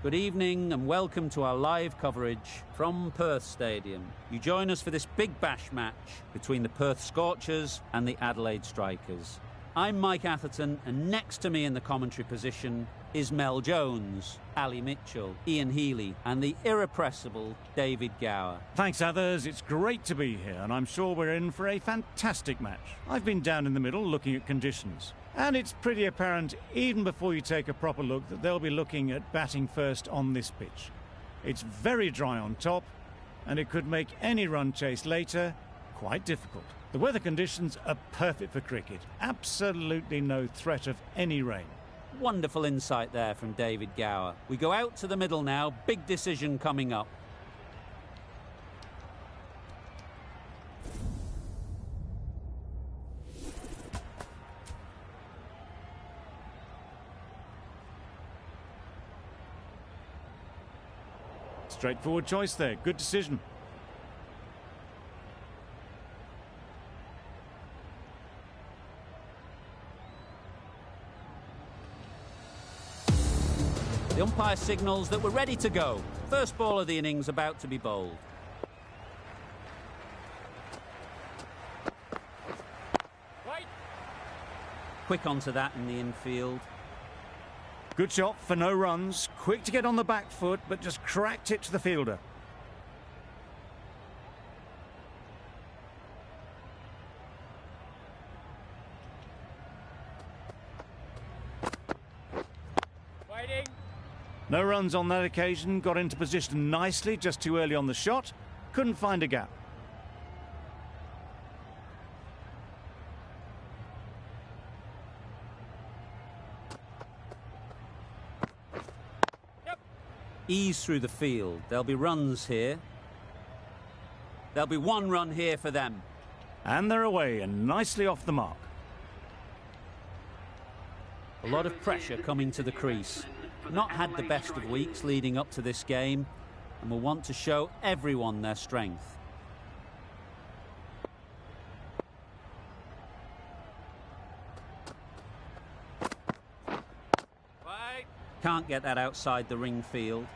Good evening and welcome to our live coverage from Perth Stadium. You join us for this big bash match between the Perth Scorchers and the Adelaide Strikers. I'm Mike Atherton, and next to me in the commentary position is Mel Jones, Ali Mitchell, Ian Healy and the irrepressible David Gower. Thanks, others. It's great to be here, and I'm sure we're in for a fantastic match. I've been down in the middle looking at conditions, and it's pretty apparent, even before you take a proper look, that they'll be looking at batting first on this pitch. It's very dry on top, and it could make any run chase later quite difficult. The weather conditions are perfect for cricket. Absolutely no threat of any rain. Wonderful insight there from David Gower. We go out to the middle now. Big decision coming up. Straightforward choice there. Good decision. The umpire signals that we're ready to go. First ball of the innings about to be bowled. Right. Quick onto that in the infield. Good shot for no runs. Quick to get on the back foot, but just cracked it to the fielder. No runs on that occasion, got into position nicely, just too early on the shot, couldn't find a gap. Yep. Ease through the field, there'll be runs here. There'll be one run here for them. And they're away and nicely off the mark. A lot of pressure coming to the crease. Not had the best of weeks leading up to this game and will want to show everyone their strength. Right. Can't get that outside the ring field.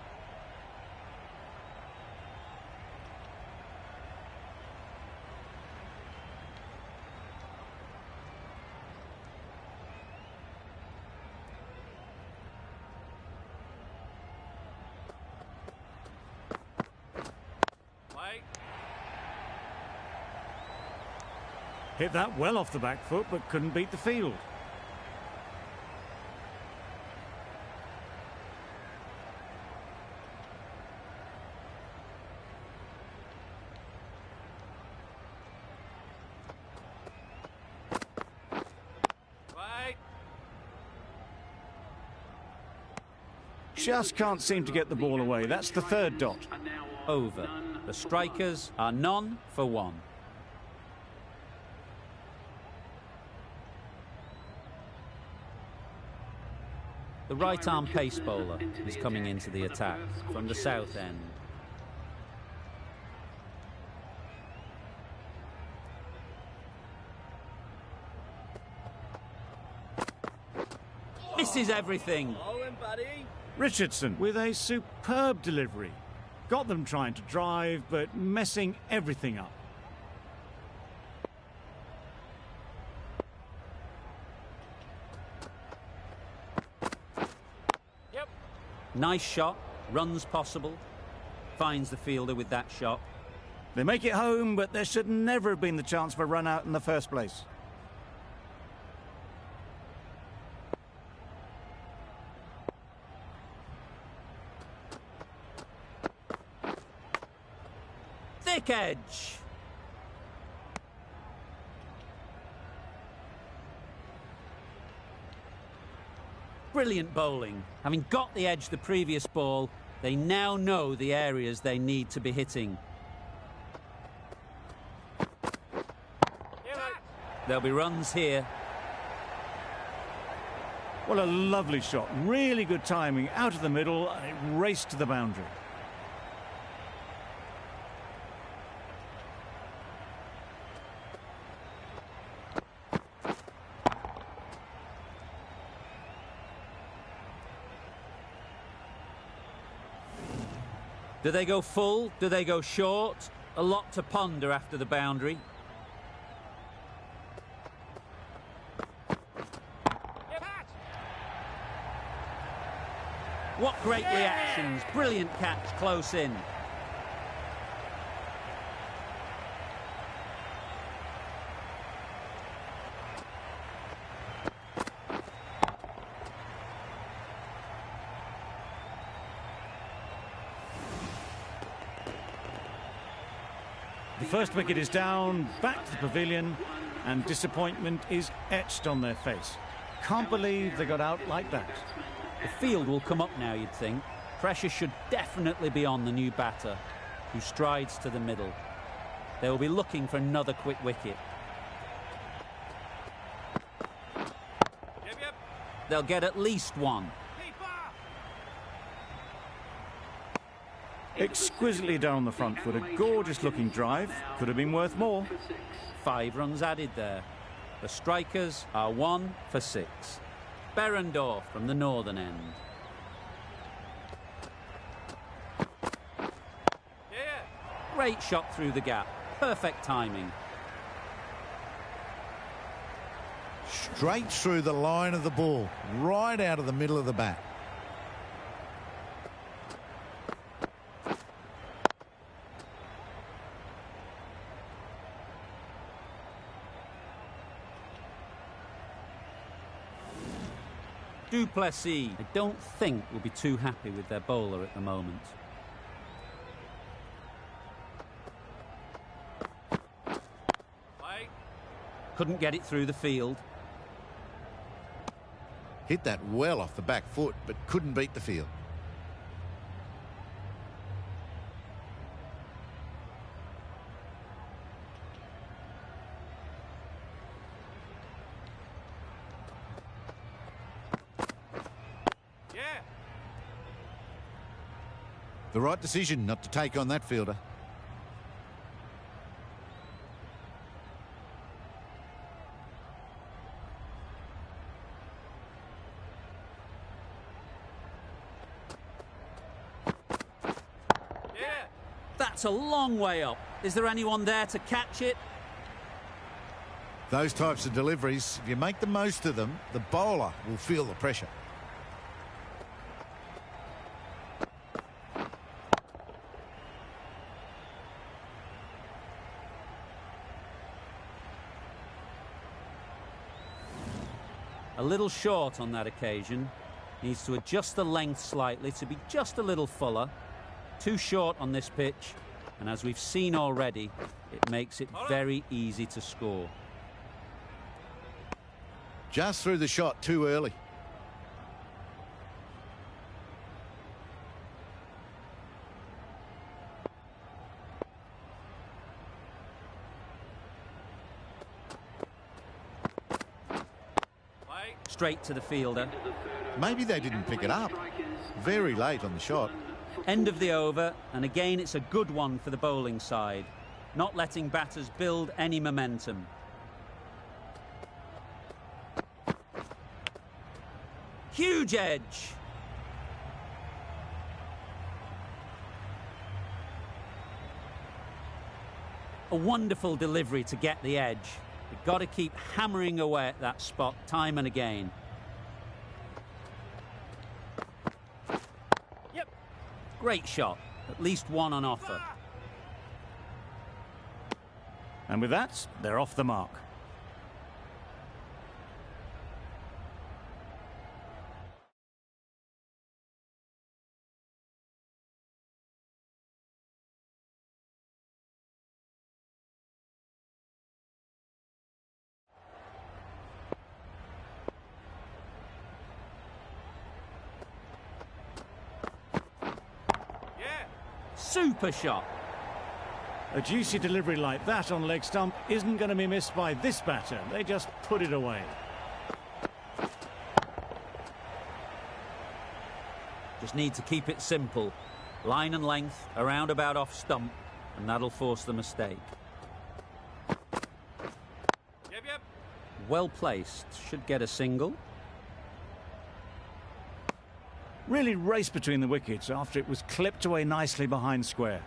Hit that well off the back foot, but couldn't beat the field. Right. Just can't seem to get the ball away. That's the third dot. Over. The Strikers are none for one. The right-arm pace bowler is coming into the attack from the south end. Misses everything. Richardson with a superb delivery. Got them trying to drive, but messing everything up. Nice shot, runs possible, finds the fielder with that shot. They make it home, but there should never have been the chance for a run out in the first place. Thick edge. Brilliant bowling. Having got the edge the previous ball, they now know the areas they need to be hitting. There'll be runs here. Well, a lovely shot. Really good timing. Out of the middle, and it raced to the boundary. Do they go full? Do they go short? A lot to ponder after the boundary. What great reactions. Brilliant catch close in. The first wicket is down, back to the pavilion, and disappointment is etched on their face. Can't believe they got out like that. The field will come up now, you'd think. Pressure should definitely be on the new batter, who strides to the middle. They will be looking for another quick wicket. They'll get at least one. Exquisitely down the front foot, a gorgeous looking drive. Could have been worth more. 5 runs added there. The strikers are 1 for 6. Berendorf from the northern end. Great shot through the gap. Perfect timing. Straight through the line of the ball, right out of the middle of the bat. Duplessis, I don't think, will be too happy with their bowler at the moment. Couldn't get it through the field. Hit that well off the back foot, but couldn't beat the field. The right decision not to take on that fielder. That's a long way up. Is there anyone there to catch it? Those types of deliveries, if you make the most of them, the bowler will feel the pressure. A little short on that occasion. Needs to adjust the length slightly to be just a little fuller. Too short on this pitch, and as we've seen already, it makes it very easy to score. Just threw the shot too early. Straight to the fielder. Maybe they didn't pick it up. Very late on the shot. End of the over, and again it's a good one for the bowling side, not letting batters build any momentum. Huge edge. A wonderful delivery to get the edge. You've got to keep hammering away at that spot time and again. Great shot. At least one on offer. And with that, they're off the mark. Super shot. A juicy delivery like that on leg stump isn't going to be missed by this batter. They just put it away. Just need to keep it simple. Line and length, around about off stump, and that'll force the mistake. Well placed. Should get a single. really raced between the wickets after it was clipped away nicely behind square.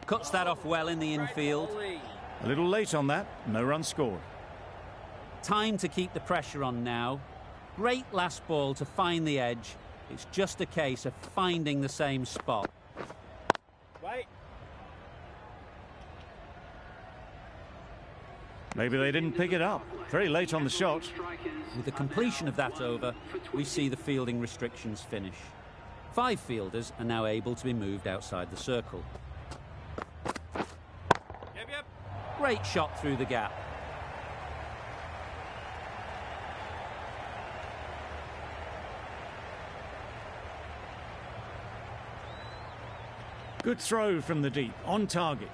Cuts that off well in the infield. A little late on that, no run scored. Time to keep the pressure on now. Great last ball to find the edge. It's just a case of finding the same spot. Wait. Maybe they didn't pick it up. Very late on the shot. With the completion of that over, we see the fielding restrictions finish. 5 fielders are now able to be moved outside the circle. Yep. Great shot through the gap. Good throw from the deep, on target.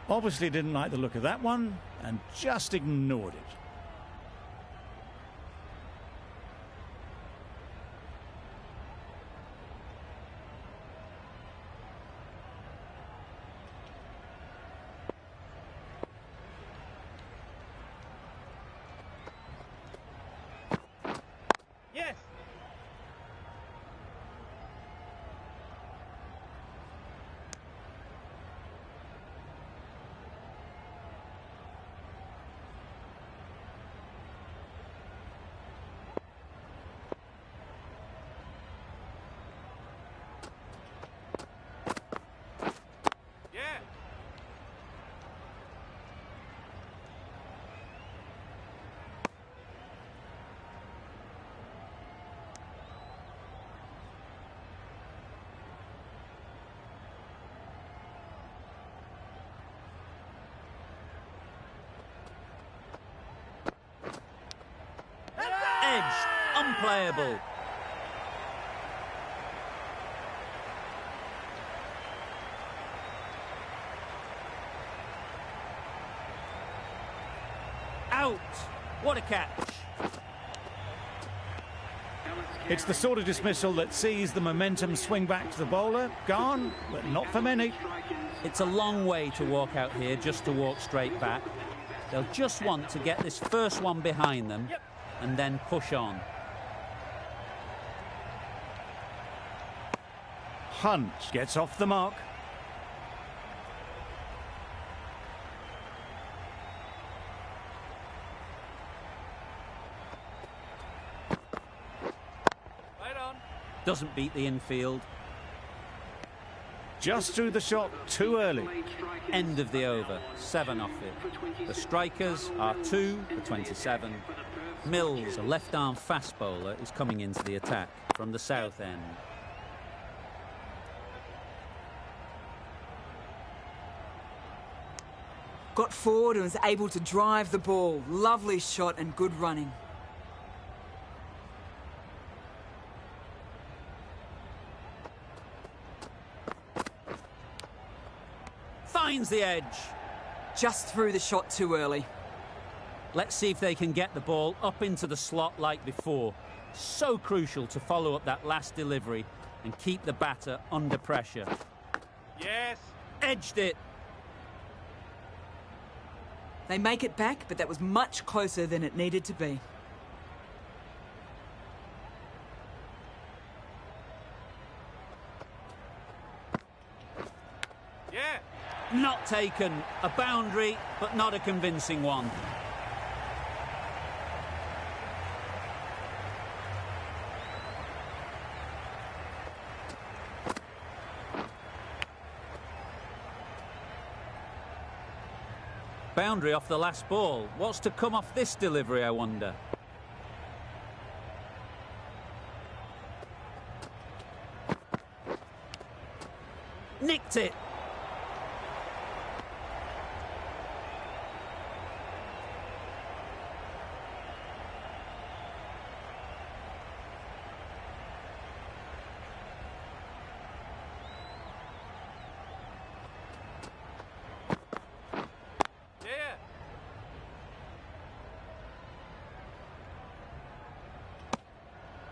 Obviously didn't like the look of that one and just ignored it. Yes. Yeah. Edged. Unplayable. Out. What a catch. It's the sort of dismissal that sees the momentum swing back to the bowler. Gone, but not for many. It's a long way to walk out here just to walk straight back. They'll just want to get this first one behind them and then push on. Hunt gets off the mark. Right on. Doesn't beat the infield. Just threw the shot too early. End of the over. 7 off it. The strikers are 2 for 27. Mills, a left-arm fast bowler, is coming into the attack from the south end. Got forward and was able to drive the ball. Lovely shot and good running. Finds the edge. Just threw the shot too early. Let's see if they can get the ball up into the slot like before. So crucial to follow up that last delivery and keep the batter under pressure. Yes. Edged it. They make it back, but that was much closer than it needed to be. Yeah. Not taken. A boundary, but not a convincing one. Boundary off the last ball. What's to come off this delivery, I wonder? Nicked it.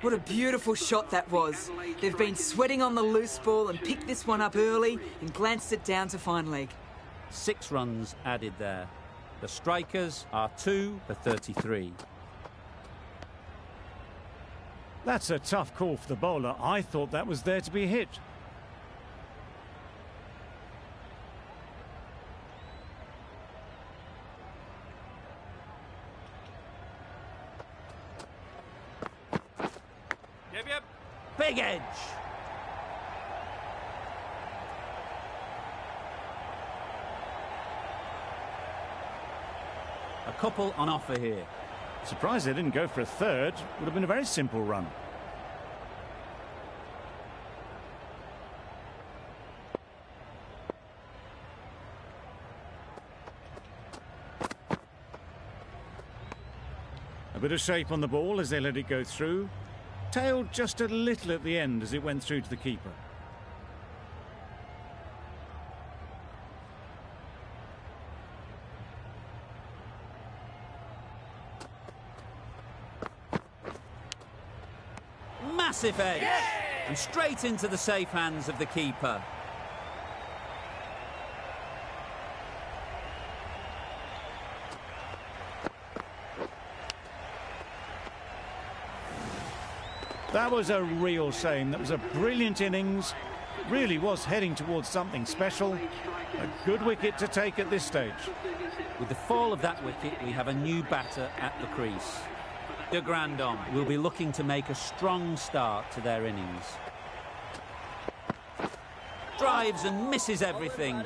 What a beautiful shot that was. They've been sweating on the loose ball and picked this one up early and glanced it down to fine leg. 6 runs added there. The strikers are 2 for 33. That's a tough call for the bowler. I thought that was there to be hit. Yep. Big edge. A couple on offer here. Surprised they didn't go for a third. Would have been a very simple run. A bit of shape on the ball as they let it go through. Tailed just a little at the end as it went through to the keeper. Massive edge. And straight into the safe hands of the keeper. That was a real shame. That was a brilliant innings. Really was heading towards something special. A good wicket to take at this stage. With the fall of that wicket, we have a new batter at the crease. De Grandon will be looking to make a strong start to their innings. Drives and misses everything.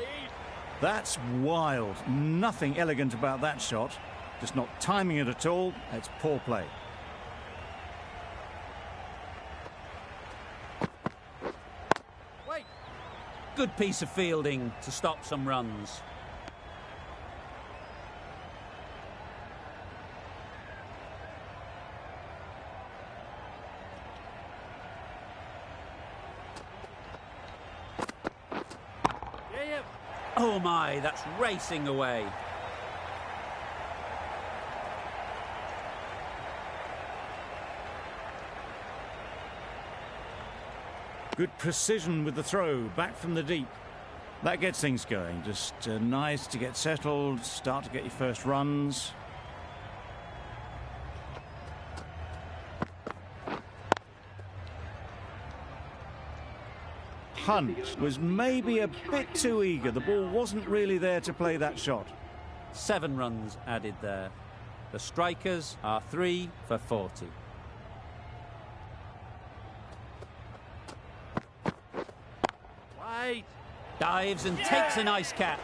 That's wild. Nothing elegant about that shot. Just not timing it at all. It's poor play. Good piece of fielding to stop some runs. Yep. Oh my, that's racing away. Good precision with the throw, back from the deep. That gets things going. Just nice to get settled, start to get your first runs. Hunt was maybe a bit too eager. The ball wasn't really there to play that shot. 7 runs added there. The strikers are 3 for 40. Dives and takes a nice catch.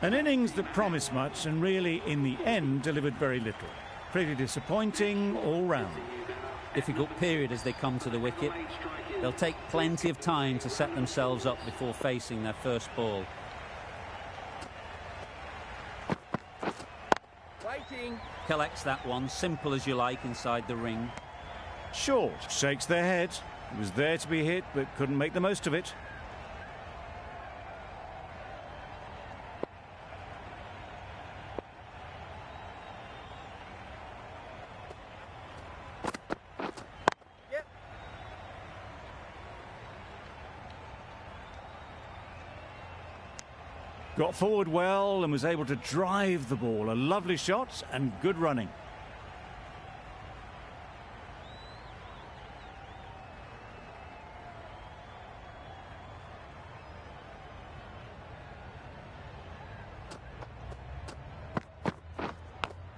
An innings that promised much and really, in the end, delivered very little. Pretty disappointing all round. Difficult period as they come to the wicket. They'll take plenty of time to set themselves up before facing their first ball. Waiting. Collects that one, simple as you like, inside the ring. Short, shakes their head. It was there to be hit, but couldn't make the most of it. Got forward well and was able to drive the ball. A lovely shot and good running.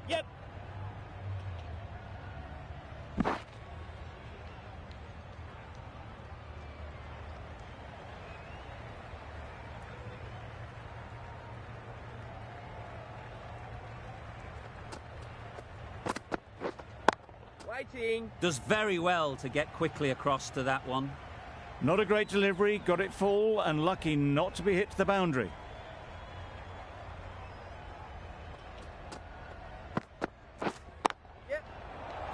Yep. Waiting. Does very well to get quickly across to that one. Not a great delivery, got it full and lucky not to be hit to the boundary.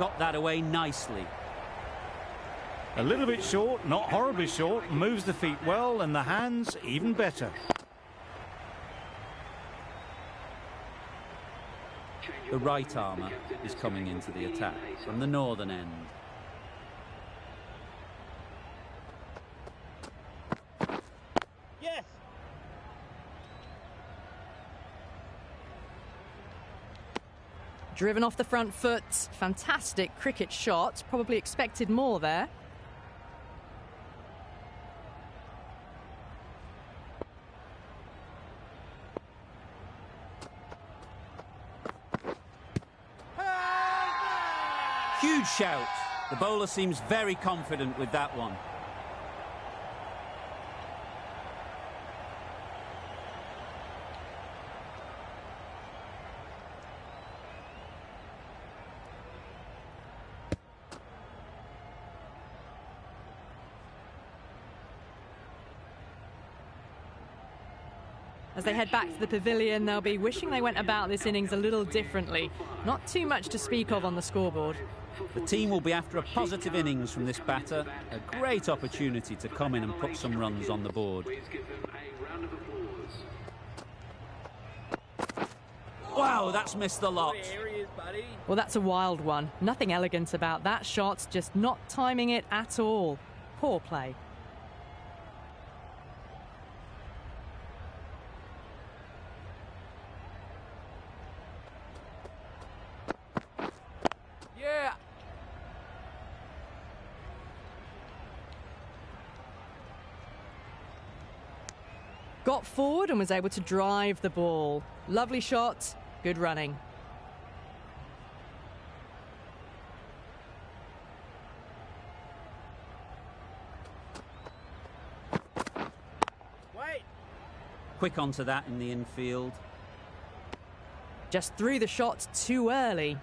Got that away nicely. A little bit short, not horribly short, moves the feet well and the hands even better. The right armour is coming into the attack from the northern end. Yes. Driven off the front foot. Fantastic cricket shot. Probably expected more there. Huge shout. The bowler seems very confident with that one. As they head back to the pavilion, they'll be wishing they went about this innings a little differently. Not too much to speak of on the scoreboard. The team will be after a positive innings from this batter. A great opportunity to come in and put some runs on the board. Wow, that's missed the lot. There he is, buddy. Well, that's a wild one. Nothing elegant about that shot, just not timing it at all. Poor play. Yeah. Got forward and was able to drive the ball. Lovely shot, good running. Wait. Quick onto that in the infield. Just threw the shot too early.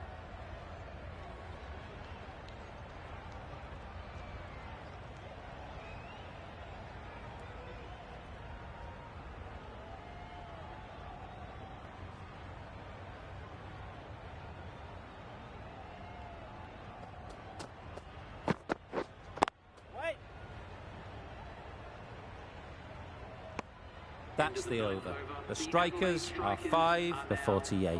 That's the over. The strikers are 5 for 48.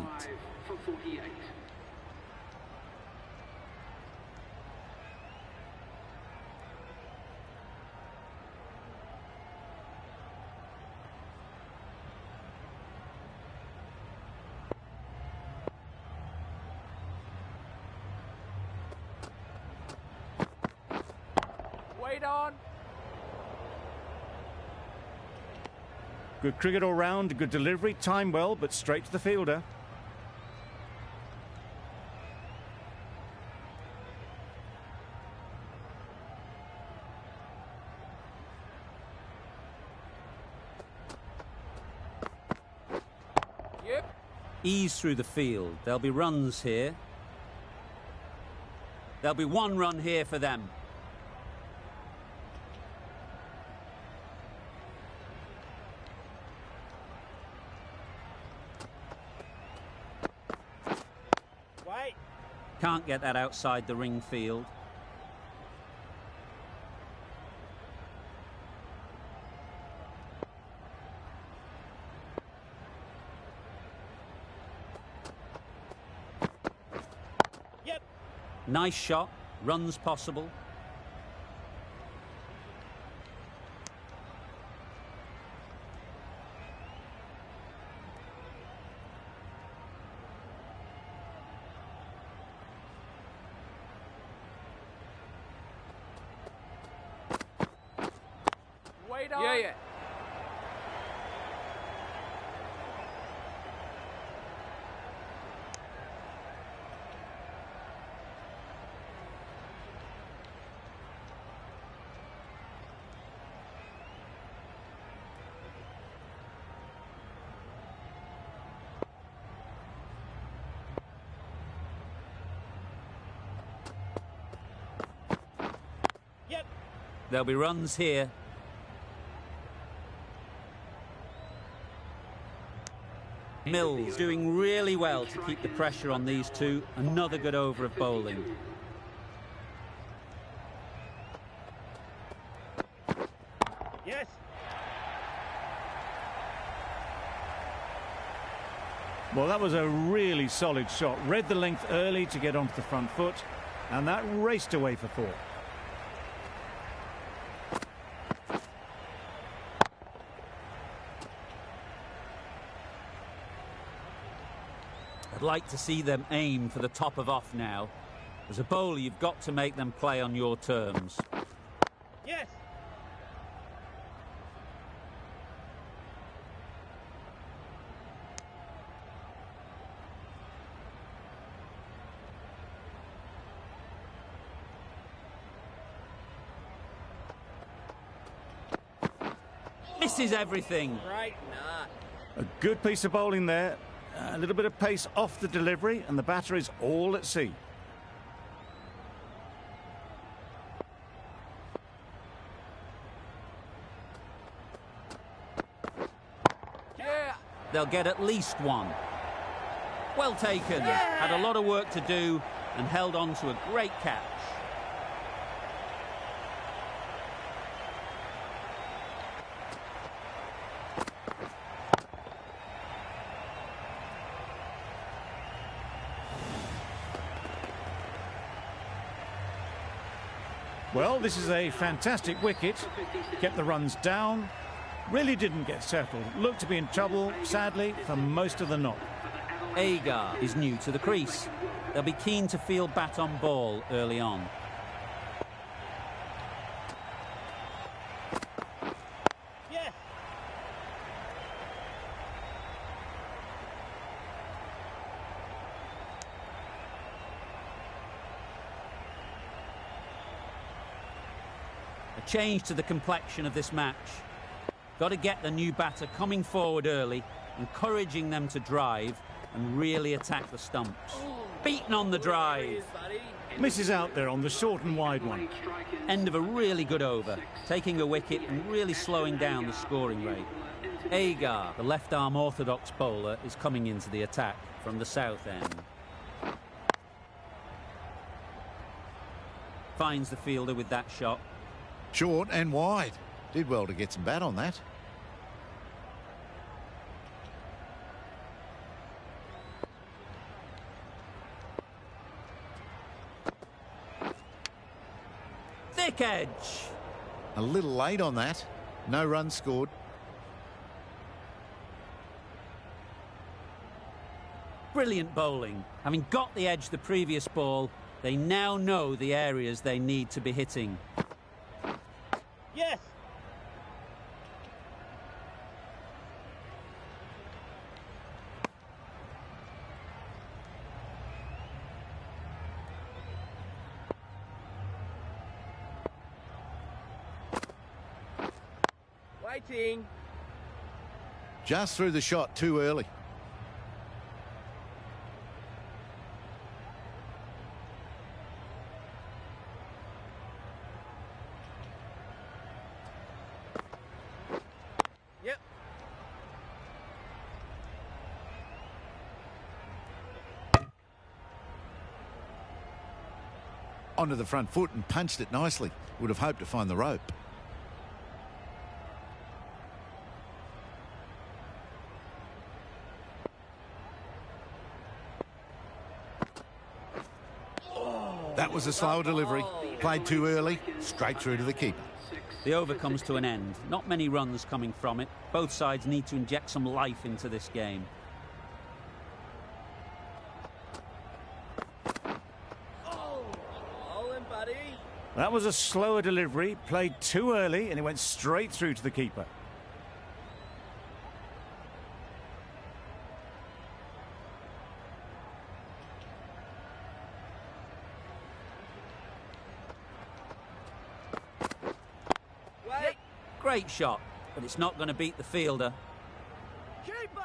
Wait on. Good cricket all round, good delivery, time well, but straight to the fielder. Yep. Ease through the field. There'll be runs here. There'll be one run here for them. Wait. Can't get that outside the ring field. Yep. Nice shot. Runs possible. Wait on. Yeah. Yep. There'll be runs here. Mills doing really well to keep the pressure on these two. Another good over of bowling. Well, that was a really solid shot. Read the length early to get onto the front foot, and that raced away for 4. I'd like to see them aim for the top of off now. As a bowler, you've got to make them play on your terms. Yes. Misses everything. Right. Nah. A good piece of bowling there. A little bit of pace off the delivery, and the batter is all at sea. Yeah. They'll get at least 1. Well taken. Had a lot of work to do and held on to a great catch. Well, this is a fantastic wicket. Kept the runs down. Really didn't get settled. Looked to be in trouble, sadly, for most of the knock. Agar is new to the crease. They'll be keen to field bat on ball early on. Yes. A change to the complexion of this match. Got to get the new batter coming forward early, encouraging them to drive and really attack the stumps. Beaten on the drive. Misses out there on the short and wide one. End of a really good over, taking a wicket and really slowing down the scoring rate. Agar, the left-arm orthodox bowler, is coming into the attack from the south end. Finds the fielder with that shot. Short and wide. Did well to get some bat on that. Thick edge. A little late on that. No runs scored. Brilliant bowling. Having got the edge the previous ball, they now know the areas they need to be hitting. Yes. Waiting. Just threw the shot too early. Yep. Onto the front foot and punched it nicely. Would have hoped to find the rope. That was a slow delivery. Played too early. Straight through to the keeper. The over comes to an end. Not many runs coming from it. Both sides need to inject some life into this game. Buddy. That was a slower delivery, played too early, and it went straight through to the keeper. Wait. Great shot, but it's not going to beat the fielder. Keeper.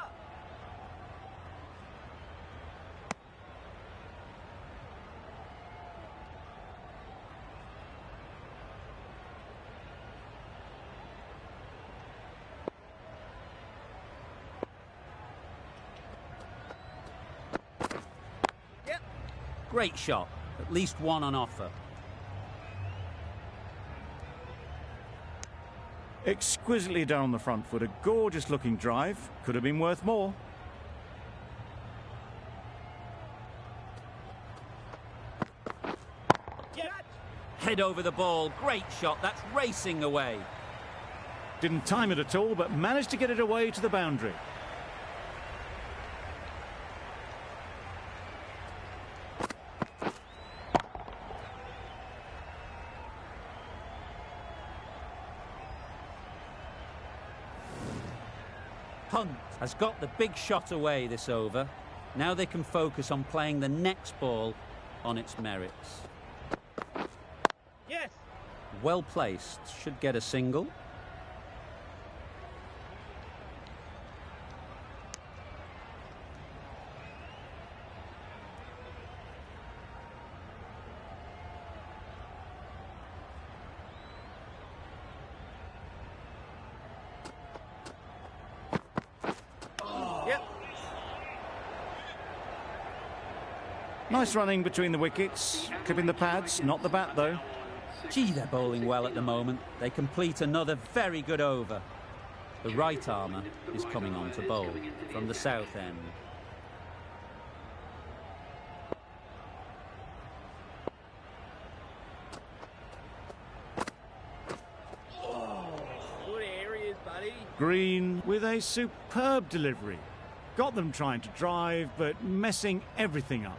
Yep. Great shot, at least one on offer. Exquisitely done on the front foot. A gorgeous looking drive. Could have been worth more. Head over the ball. Great shot. That's racing away. Didn't time it at all, but managed to get it away to the boundary. Hunt has got the big shot away this over. Now they can focus on playing the next ball on its merits. Yes. Well placed. Should get a single. Nice running between the wickets, clipping the pads, not the bat though. Gee, they're bowling well at the moment. They complete another very good over. The right armour is coming on to bowl from the south end. Good areas, buddy. Green with a superb delivery. Got them trying to drive, but messing everything up.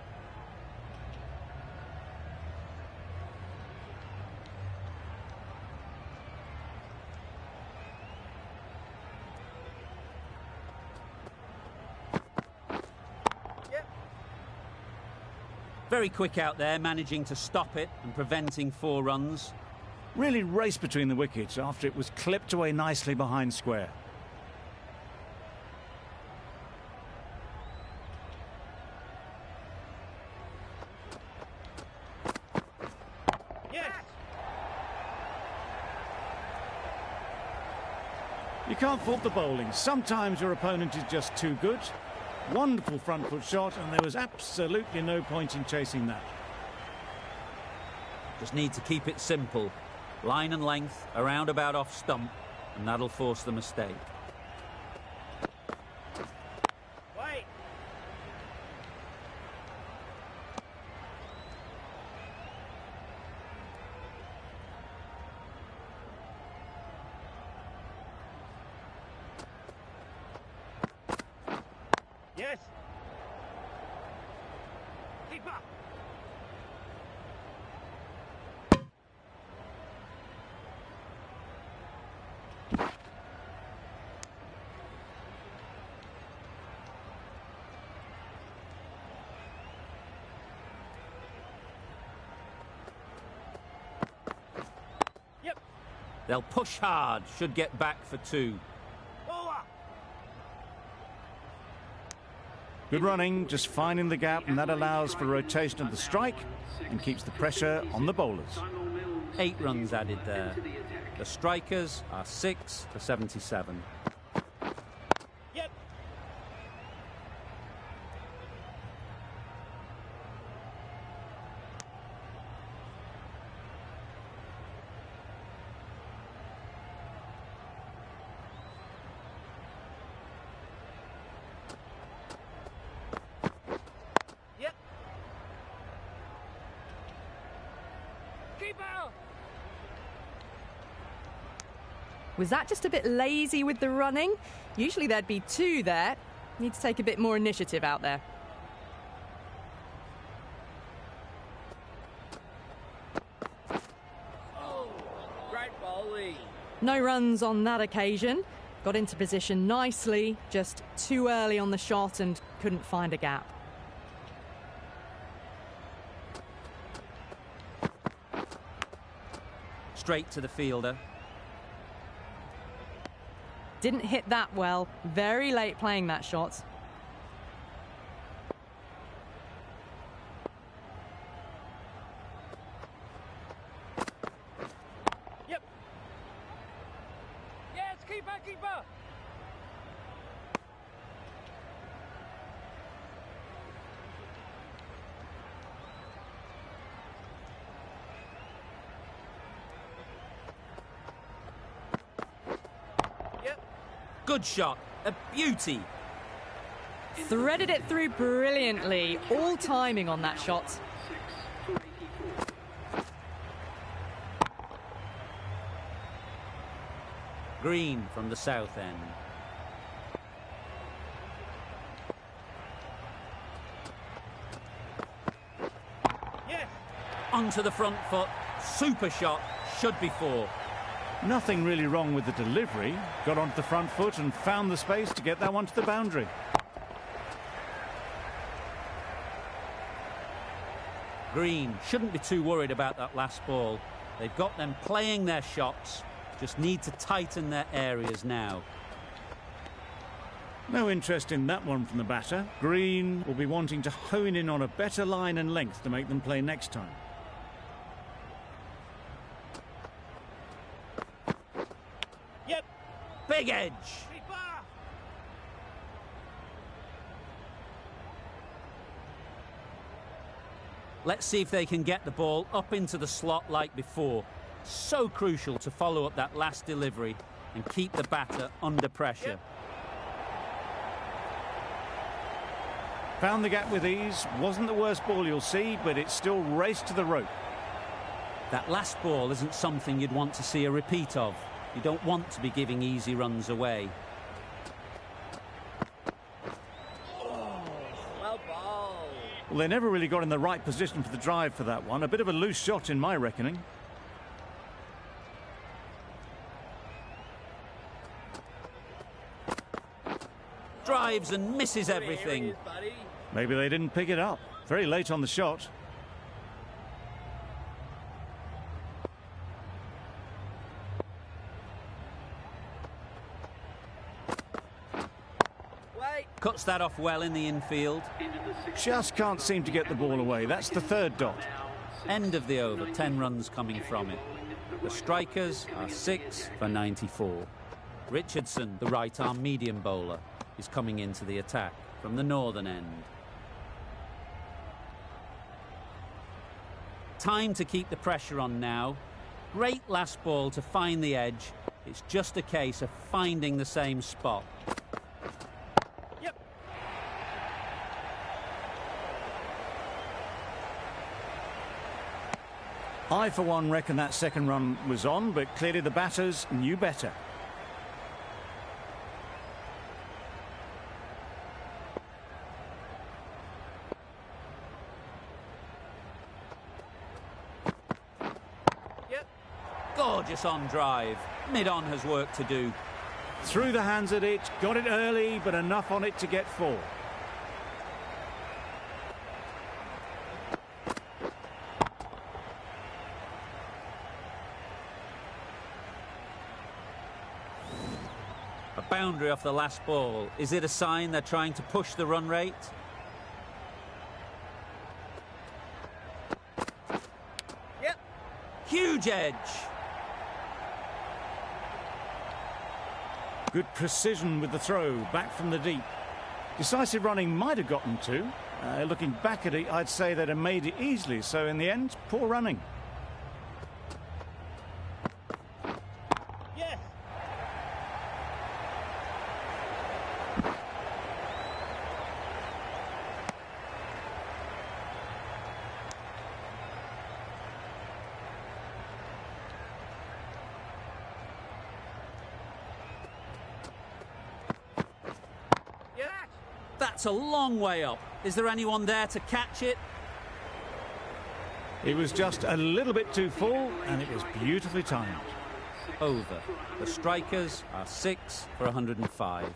Very quick out there, managing to stop it and preventing 4 runs. Really raced between the wickets after it was clipped away nicely behind square. Yes. You can't fault the bowling. Sometimes your opponent is just too good. Wonderful front foot shot, and there was absolutely no point in chasing that. Just need to keep it simple. Line and length, around about off stump, and that'll force the mistake. Wait. Yes. Keep up. Yep. They'll push hard, should get back for 2. Bowler. Good running, just finding the gap, and that allows for rotation of the strike and keeps the pressure on the bowlers. 8 runs added there. The strikers are 6 for 77. Yep. Yep. Keep out. Was that just a bit lazy with the running? Usually there'd be 2 there. Need to take a bit more initiative out there. Oh, great bowling. No runs on that occasion. Got into position nicely, just too early on the shot and couldn't find a gap. Straight to the fielder. Didn't hit that well. Very late playing that shot. Yep. Yes, keeper, keeper. Yep. Good shot. A beauty. Threaded it through brilliantly. All timing on that shot. Green from the south end. Yeah. Onto the front foot. Super shot. Should be 4. Nothing really wrong with the delivery. Got onto the front foot and found the space to get that one to the boundary. Green shouldn't be too worried about that last ball. They've got them playing their shots. Just need to tighten their areas now. No interest in that one from the batter. Green will be wanting to hone in on a better line and length to make them play next time. Yep. Big edge. Keeper. Let's see if they can get the ball up into the slot like before. So crucial to follow up that last delivery and keep the batter under pressure. Yep. Found the gap with ease. Wasn't the worst ball you'll see, but it still raced to the rope. That last ball isn't something you'd want to see a repeat of. You don't want to be giving easy runs away. Well ball. Well, they never really got in the right position for the drive for that one. A bit of a loose shot in my reckoning. Drives and misses everything. Here it is, buddy. Maybe they didn't pick it up. Very late on the shot. Wait. Cuts that off well in the infield. Just can't seem to get the ball away. That's the third dot. End of the over, 10 runs coming from it. The strikers are 6 for 94. Richardson, the right-arm medium bowler, is coming into the attack from the northern end. Time to keep the pressure on now. Great last ball to find the edge. It's just a case of finding the same spot. Yep. I, for one, reckon that second run was on, but clearly the batters knew better. Yep. Gorgeous on drive. Mid-on has work to do. Threw the hands at it, got it early, but enough on it to get 4. A boundary off the last ball. Is it a sign they're trying to push the run rate? Yep. Huge edge. Good precision with the throw, back from the deep. Decisive running might have gotten 2. Looking back at it, I'd say they'd have made it easily. So in the end, poor running. Yes. Yeah. That's a long way up. Is there anyone there to catch it? It was just a little bit too full, and it was beautifully timed. Over. The strikers are 6 for 105.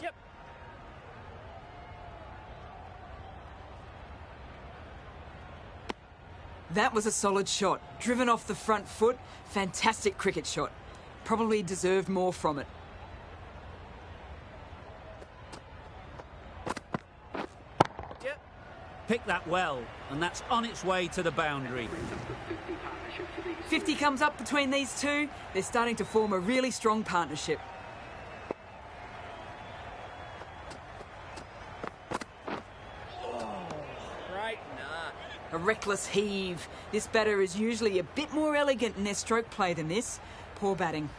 Yep. That was a solid shot. Driven off the front foot. Fantastic cricket shot. Probably deserved more from it. Yep. Pick that well, and that's on its way to the boundary. 50 comes up between these two. They're starting to form a really strong partnership. Right. Nah. A reckless heave. This batter is usually a bit more elegant in their stroke play than this. Poor batting.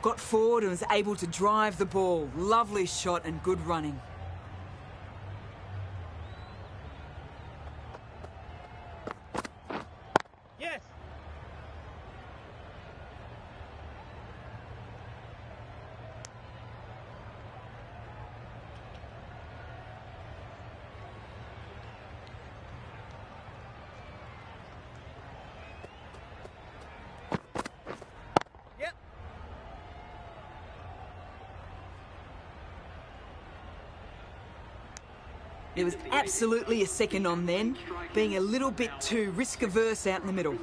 Got forward and was able to drive the ball. Lovely shot and good running. Yes. Yep. There was absolutely a second on then, being a little bit too risk-averse out in the middle.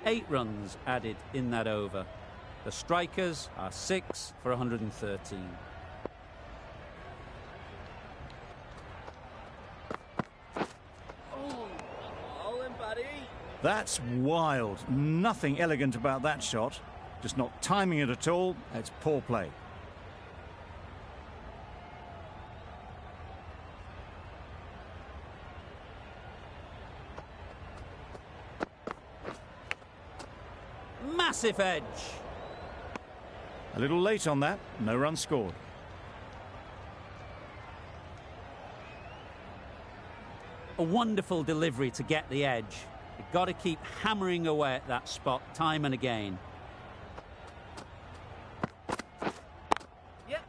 8 runs added in that over. The strikers are 6 for 113. Bowling, buddy. That's wild. Nothing elegant about that shot. Just not timing it at all. It's poor play. Massive edge. A little late on that. No run scored. A wonderful delivery to get the edge. You've got to keep hammering away at that spot time and again. Yep.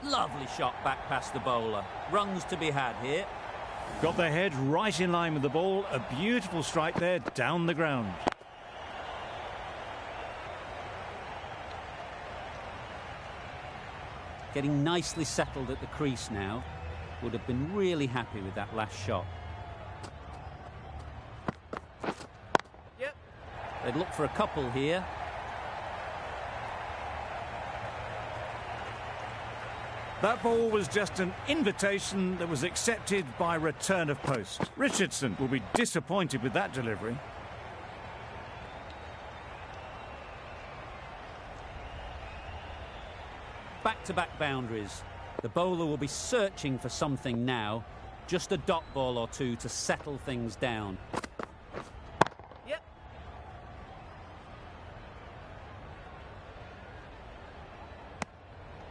Lovely shot back past the bowler. Runs to be had here. Got their head right in line with the ball. A beautiful strike there down the ground. Getting nicely settled at the crease now. Would have been really happy with that last shot. Yep. They'd look for a couple here. That ball was just an invitation that was accepted by return of post. Richardson will be disappointed with that delivery. Back-to-back boundaries. The bowler will be searching for something now. Just a dot ball or two to settle things down. Yep.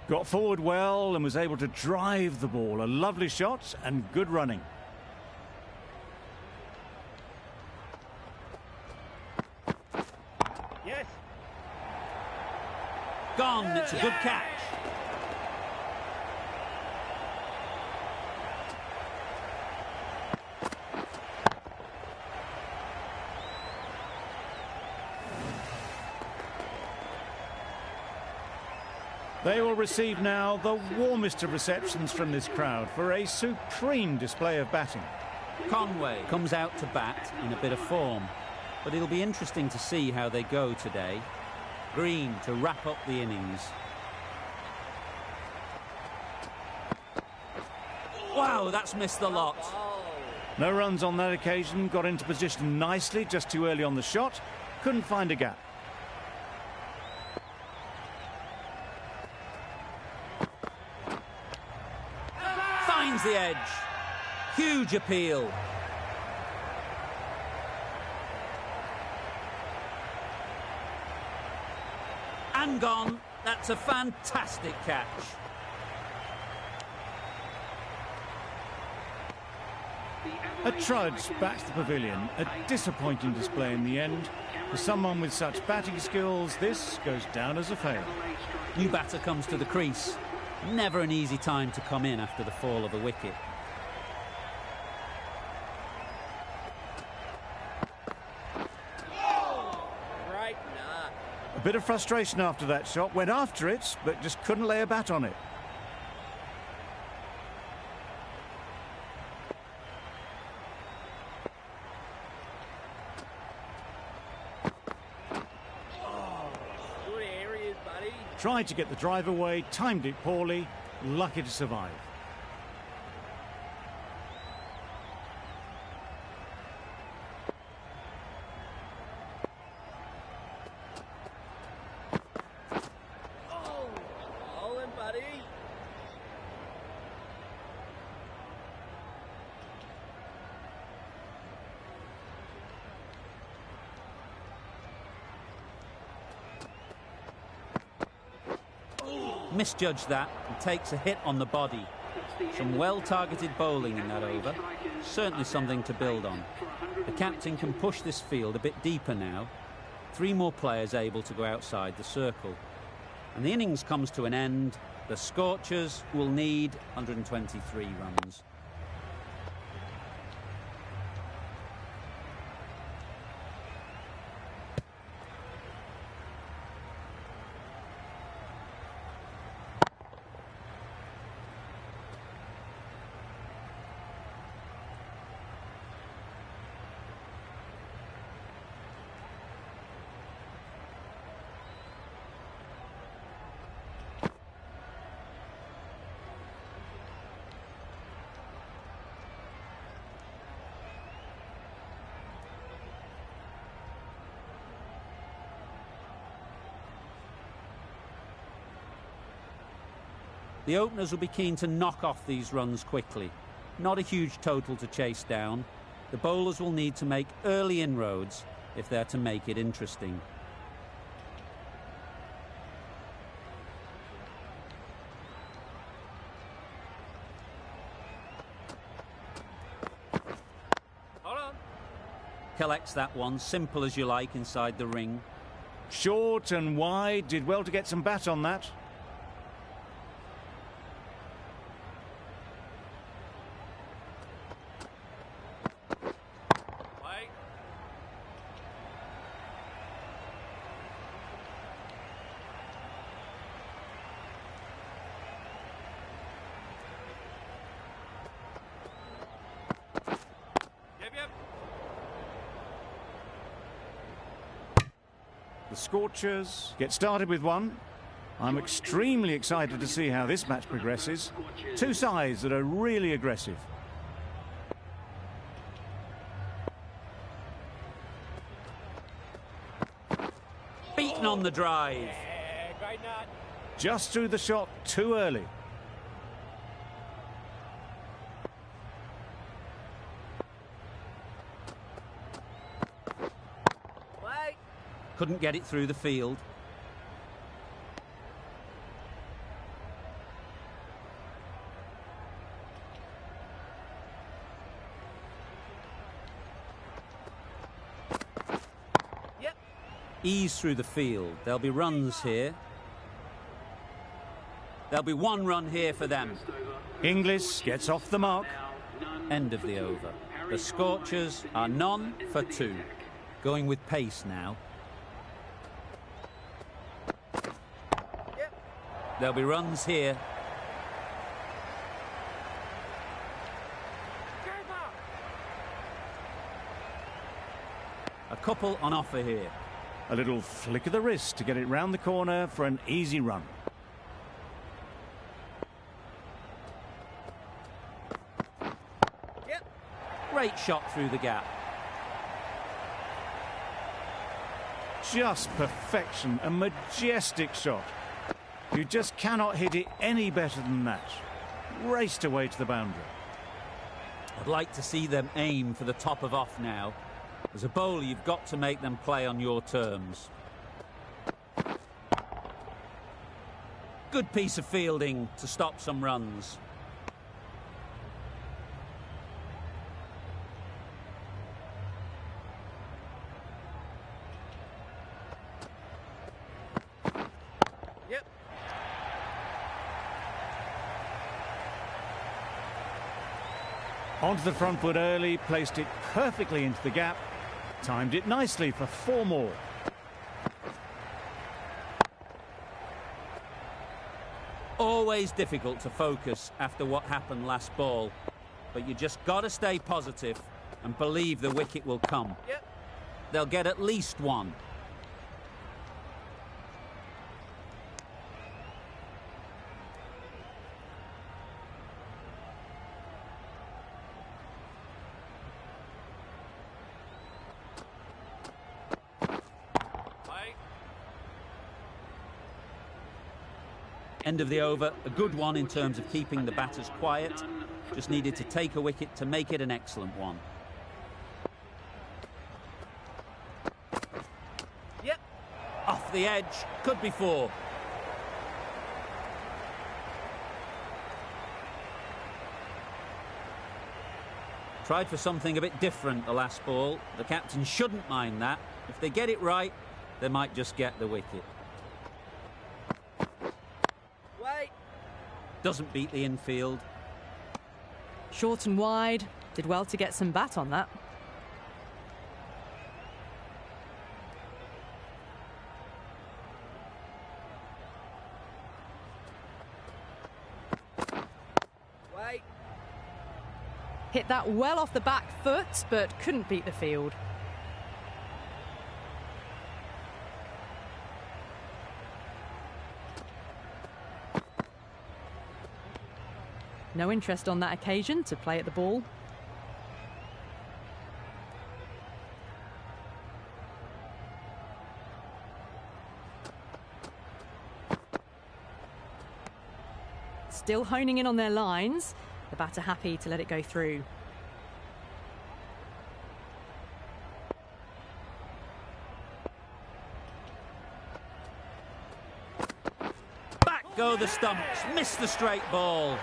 Got forward well and was able to drive the ball. A lovely shot and good running. Yes. Gone. It's a good catch. They will receive now the warmest of receptions from this crowd for a supreme display of batting. Conway comes out to bat in a bit of form, but it'll be interesting to see how they go today. Green to wrap up the innings. Wow, that's missed the lot. No runs on that occasion. Got into position nicely, just too early on the shot. Couldn't find a gap. Finds the edge. Huge appeal. And gone. That's a fantastic catch. A trudge back to the pavilion. A disappointing display in the end. For someone with such batting skills, this goes down as a fail. New batter comes to the crease. Never an easy time to come in after the fall of a wicket. Right, nah. A bit of frustration after that shot. Went after it, but just couldn't lay a bat on it. Good areas, buddy. Tried to get the drive away, timed it poorly, lucky to survive. Bowling, buddy. misjudged that and takes a hit on the body. Some well-targeted bowling in that over. Certainly something to build on. The captain can push this field a bit deeper now. 3 more players able to go outside the circle. And the innings comes to an end. The Scorchers will need 123 runs. The openers will be keen to knock off these runs quickly. Not a huge total to chase down. The bowlers will need to make early inroads if they're to make it interesting. Hold on. Collects that one, simple as you like, inside the ring. Short and wide, did well to get some bat on that. The Scorchers get started with one. I'm extremely excited to see how this match progresses. 2 sides that are really aggressive. Beaten on the drive. Yeah, great nut. Just threw the shot too early. Play. Couldn't get it through the field. Yep. Ease through the field. There'll be runs here. There'll be 1 run here for them. Inglis gets off the mark. End of the over. The Scorchers are none for 2. Going with pace now. Yep. There'll be runs here. A couple on offer here. A little flick of the wrist to get it round the corner for an easy run. Yep. Great shot through the gap. Just perfection, a majestic shot. You just cannot hit it any better than that. Raced away to the boundary. I'd like to see them aim for the top of off now. As a bowler, you've got to make them play on your terms. Good piece of fielding to stop some runs. Yep. Onto the front foot early, placed it perfectly into the gap. Timed it nicely for 4 more. Always difficult to focus after what happened last ball. But you just got to stay positive and believe the wicket will come. Yep. They'll get at least 1. Play. End of the over, a good one in terms of keeping the batters quiet. Just needed to take a wicket to make it an excellent one. Yep. Off the edge, could be 4. Tried for something a bit different the last ball. The captain shouldn't mind that. If they get it right, they might just get the wicket. Wait. Doesn't beat the infield. Short and wide. Did well to get some bat on that. Wait. Hit that well off the back foot, but couldn't beat the field. No interest on that occasion to play at the ball. Still honing in on their lines. The batter happy to let it go through. Back go the stumps. Missed the straight ball.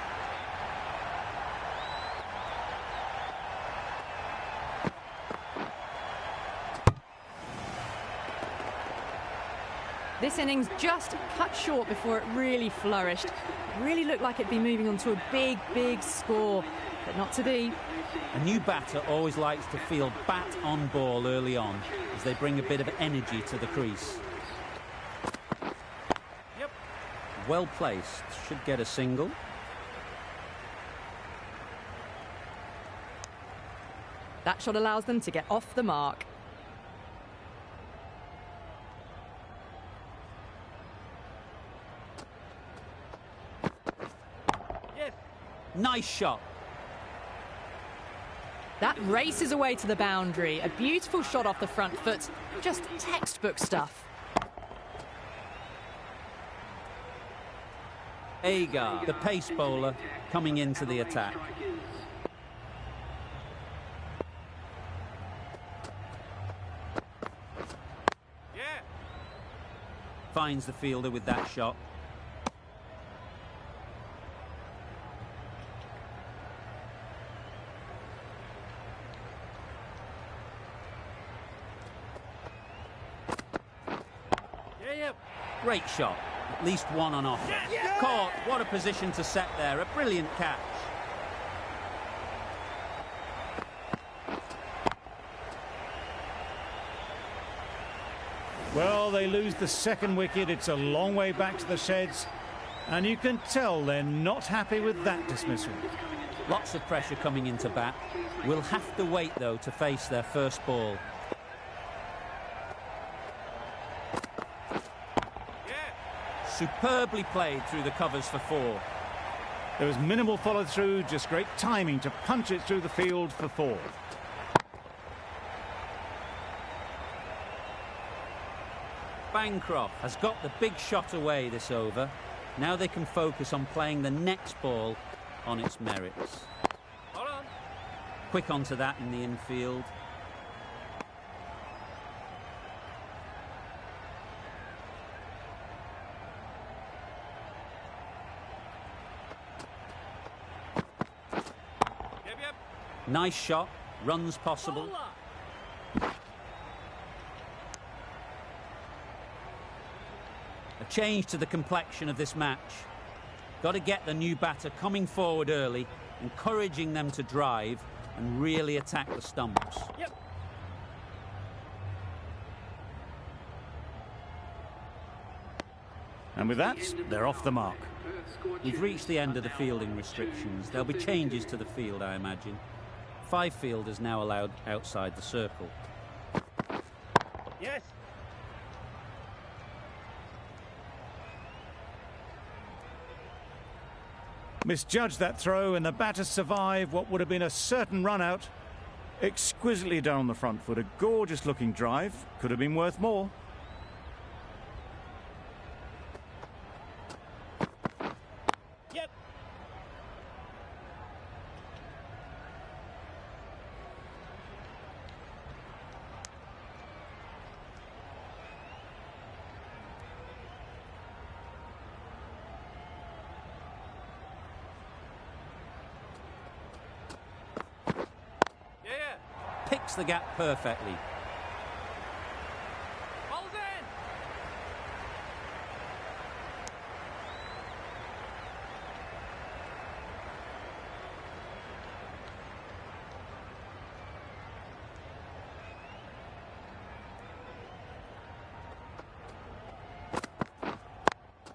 This innings just cut short before it really flourished. It really looked like it'd be moving on to a big, big score, but not to be. A new batter always likes to feel bat on ball early on as they bring a bit of energy to the crease. Yep. Well placed. Should get a single. That shot allows them to get off the mark. Yes. Nice shot. That races away to the boundary. A beautiful shot off the front foot. Just textbook stuff. Agar, the pace bowler, coming into the attack. Yeah. Finds the fielder with that shot. Yeah, yeah. Great shot. At least one on offer. Caught. What a position to set there. A brilliant catch. Well, they lose the second wicket. It's a long way back to the sheds. And you can tell they're not happy with that dismissal. Lots of pressure coming into bat. Will have to wait, though, to face their first ball. Superbly played through the covers for 4. There was minimal follow-through, just great timing to punch it through the field for 4. Bancroft has got the big shot away this over. Now they can focus on playing the next ball on its merits. Hold on. Quick onto that in the infield. Yep. Nice shot. Runs possible. Bowler. A change to the complexion of this match. Got to get the new batter coming forward early, encouraging them to drive and really attack the stumps. Yep. And with that, they're off the mark. We've reached the end of the fielding restrictions. There'll be changes to the field, I imagine. 5 fielders now allowed outside the circle. Yes. Misjudged that throw, and the batter survived what would have been a certain run-out. Exquisitely done on the front foot. A gorgeous-looking drive. Could have been worth more. Yep. picks the gap perfectly. Ball's in.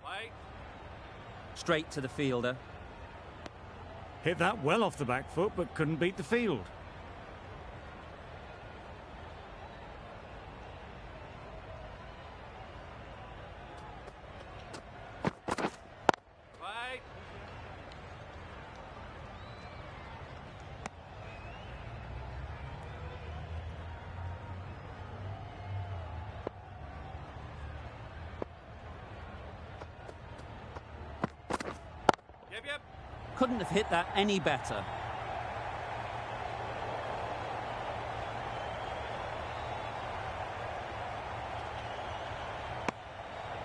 Play. Straight to the fielder. Hit that well off the back foot, but couldn't beat the field. Play. Yep. Couldn't have hit that any better.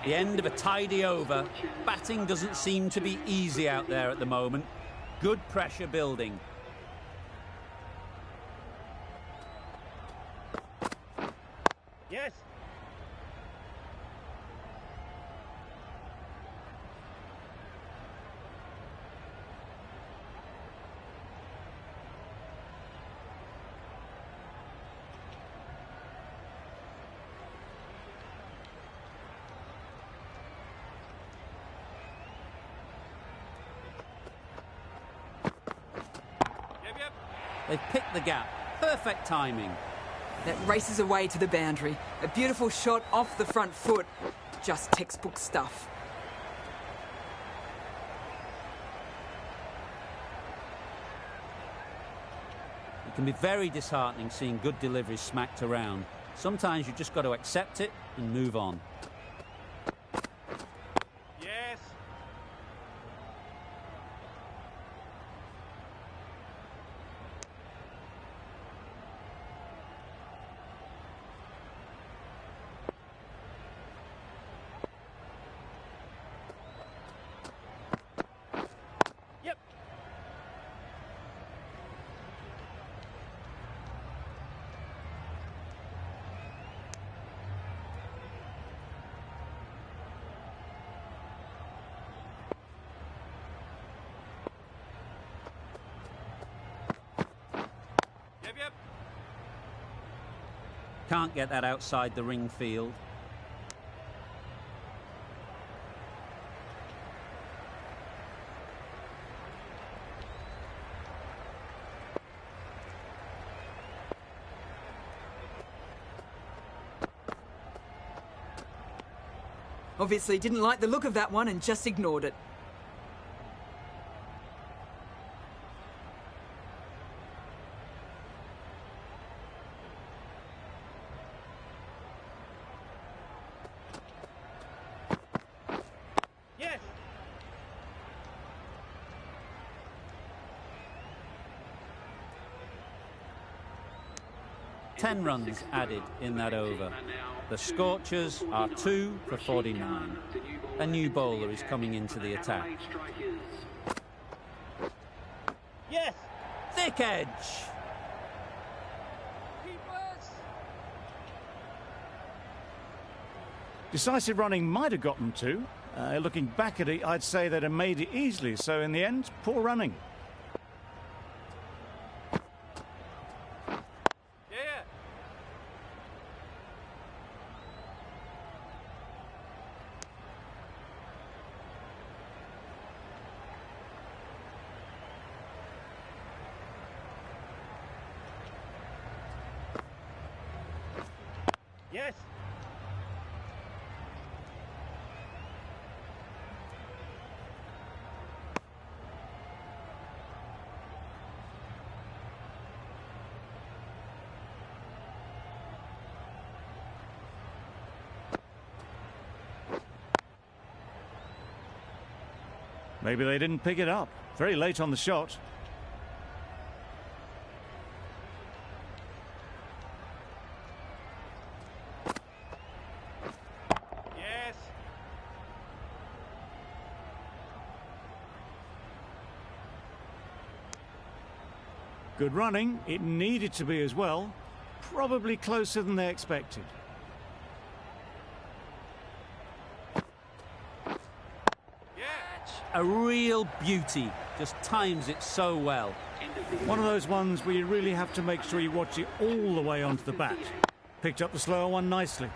The end of a tidy over. Batting doesn't seem to be easy out there at the moment. Good pressure building. Yes. Yep. They've picked the gap. Perfect timing. That races away to the boundary. A beautiful shot off the front foot. Just textbook stuff. It can be very disheartening seeing good deliveries smacked around. Sometimes you've just got to accept it and move on. Yes. Yep. Yep. Can't get that outside the ring field. Obviously didn't like the look of that one and just ignored it. Yes. 10 runs added in that over. The Scorchers are 2 for 49. A new bowler is coming into the attack. Yes. Thick edge. Keepers. Decisive running might have gotten two. Looking back at it, I'd say they'd have made it easily. So in the end, poor running. Yeah. Yes. Maybe they didn't pick it up. Very late on the shot. Yes. Good running. It needed to be as well. probably closer than they expected. A real beauty, just times it so well. One of those ones where you really have to make sure you watch it all the way onto the bat. Picked up the slower one nicely.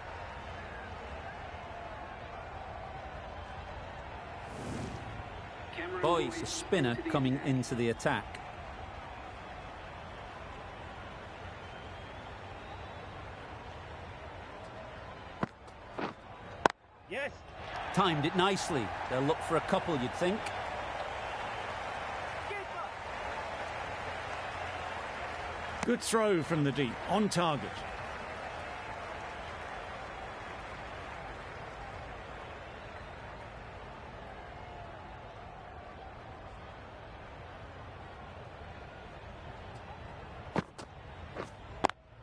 Boyce, a spinner coming into the attack. Yes. Timed it nicely. They'll look for a couple, you'd think. Good throw from the deep, on target.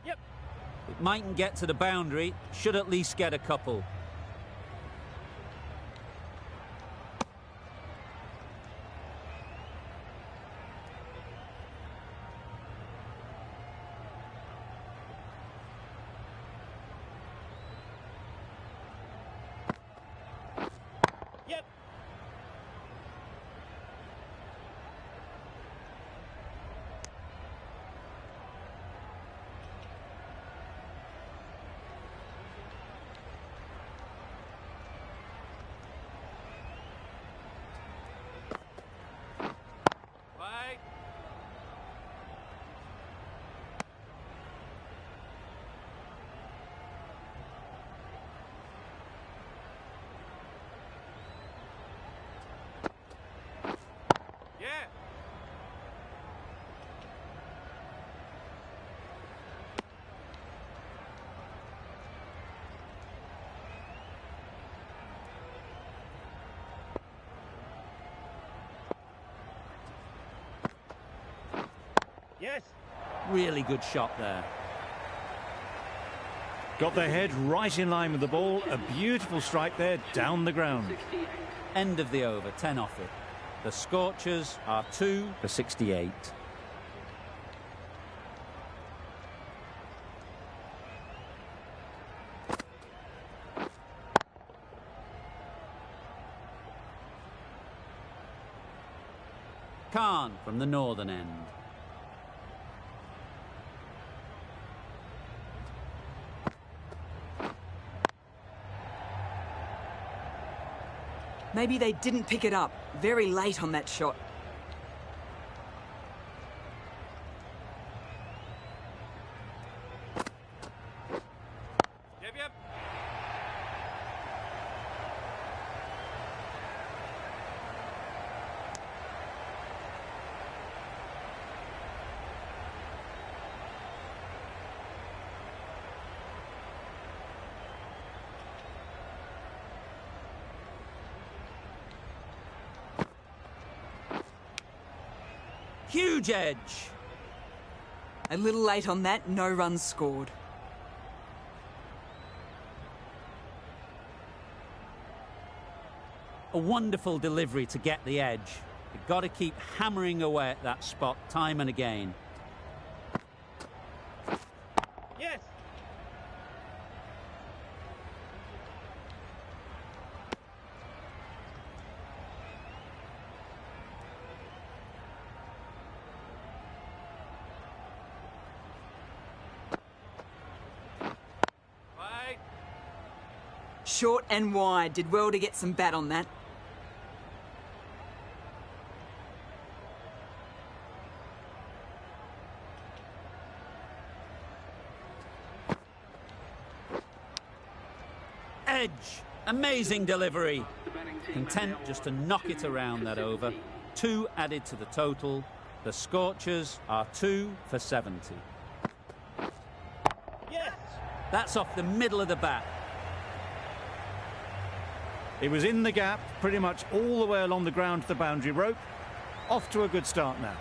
Yep. It mightn't get to the boundary, should at least get a couple. Yep. Right. Yeah. Yes. Really good shot there. Got their head right in line with the ball. A beautiful strike there, down the ground. End of the over, 10 off it. The Scorchers are 2 for 68. Khan from the northern end. Maybe they didn't pick it up. Very late on that shot. Yep, yep. Huge edge. A little late on that, no runs scored. A wonderful delivery to get the edge. You've got to keep hammering away at that spot time and again. Yes. Right. Short and wide. Did well to get some bat on that. Edge. Amazing delivery. Content just to knock it around that over. 2 added to the total. The Scorchers are 2 for 70. Yes. That's off the middle of the bat. It was in the gap, pretty much all the way along the ground to the boundary rope. Off to a good start now.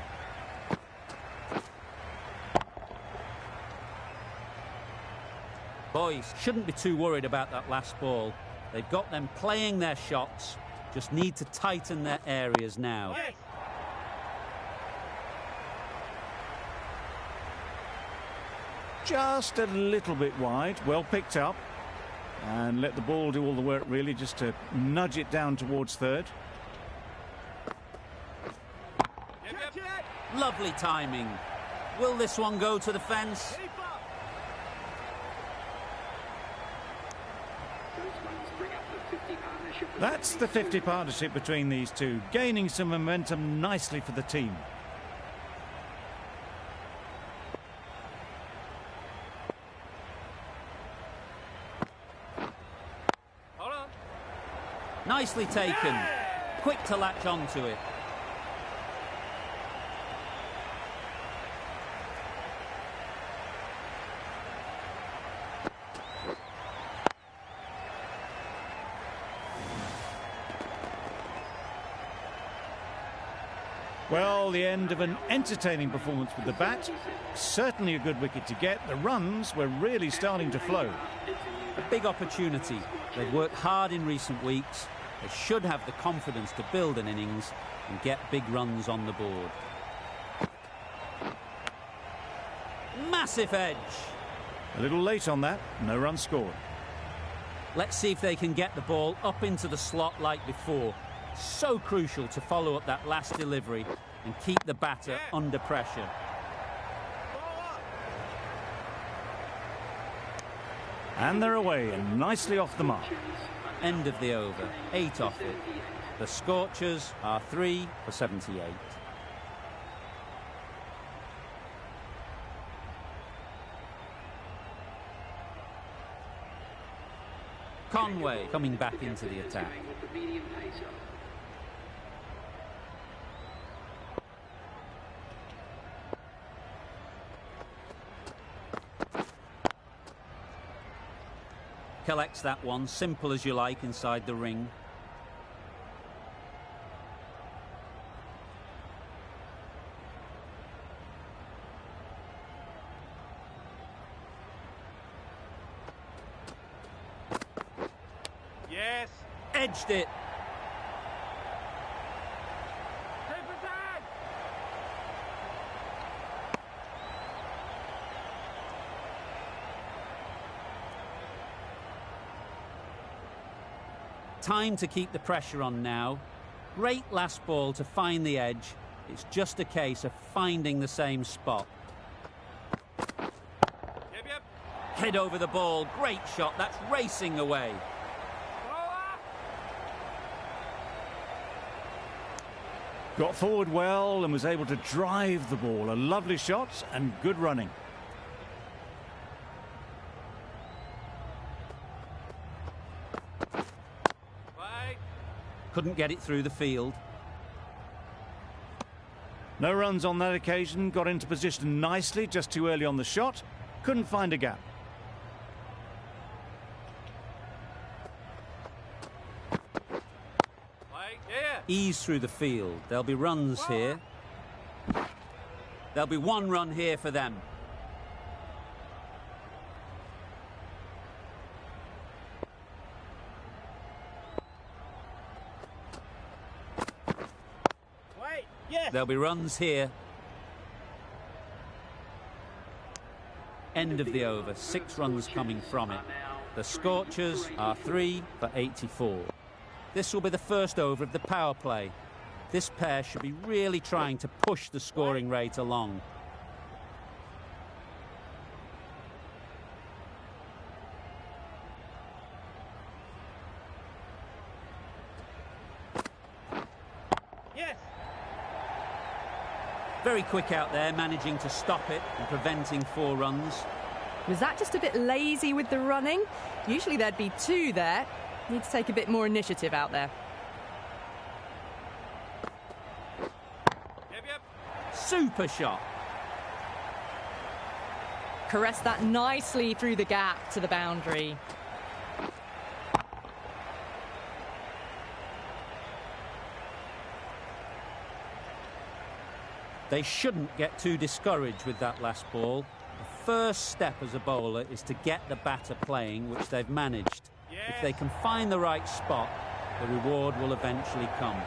Boys shouldn't be too worried about that last ball. They've got them playing their shots, just need to tighten their areas now. Yes. just a little bit wide. Well picked up. And let the ball do all the work, really, just to nudge it down towards third. Lovely timing. Will this one go to the fence? That's the 50 partnership between these two, gaining some momentum nicely for the team. Hold on. Nicely taken. Quick to latch onto it. Well, the end of an entertaining performance with the bat. Certainly a good wicket to get. The runs were really starting to flow. A big opportunity. They've worked hard in recent weeks. They should have the confidence to build an innings and get big runs on the board. Massive edge. A little late on that. No run scored. Let's see if they can get the ball up into the slot like before. So crucial to follow up that last delivery and keep the batter under pressure. And they're away and nicely off the mark. End of the over, 8 off it. The Scorchers are 3 for 78. Conway coming back into the attack. Collects that one, simple as you like, inside the ring. Yes. Edged it. Time to keep the pressure on now. Great last ball to find the edge. It's just a case of finding the same spot. Yep. Head over the ball. Great shot. That's racing away. Got forward well and was able to drive the ball. A lovely shot and good running. Couldn't get it through the field. No runs on that occasion. Got into position nicely, just too early on the shot. Couldn't find a gap. Ease through the field. There'll be runs here. There'll be one run here for them. There'll be runs here. End of the over. 6 runs coming from it. The Scorchers are 3 for 84. This will be the first over of the power play. This pair should be really trying to push the scoring rate along. Very quick out there, managing to stop it and preventing 4 runs. Was that just a bit lazy with the running? Usually there'd be 2 there. Need to take a bit more initiative out there. Yep. Super shot. Caressed that nicely through the gap to the boundary. They shouldn't get too discouraged with that last ball. The first step as a bowler is to get the batter playing, which they've managed. Yes. If they can find the right spot, the reward will eventually come.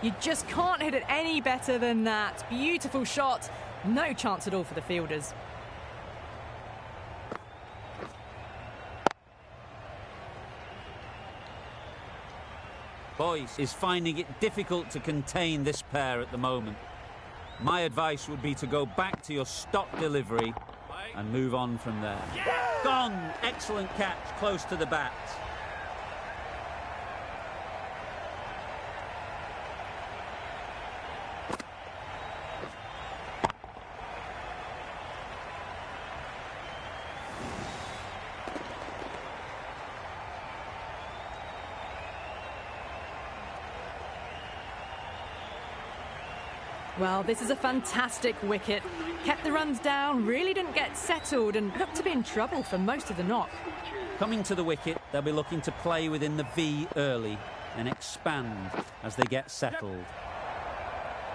You just can't hit it any better than that. Beautiful shot. No chance at all for the fielders. Boyce is finding it difficult to contain this pair at the moment. My advice would be to go back to your stock delivery and move on from there. Gone! Excellent catch, close to the bat. Well, this is a fantastic wicket. Kept the runs down, really didn't get settled and looked to be in trouble for most of the knock. Coming to the wicket, they'll be looking to play within the V early and expand as they get settled.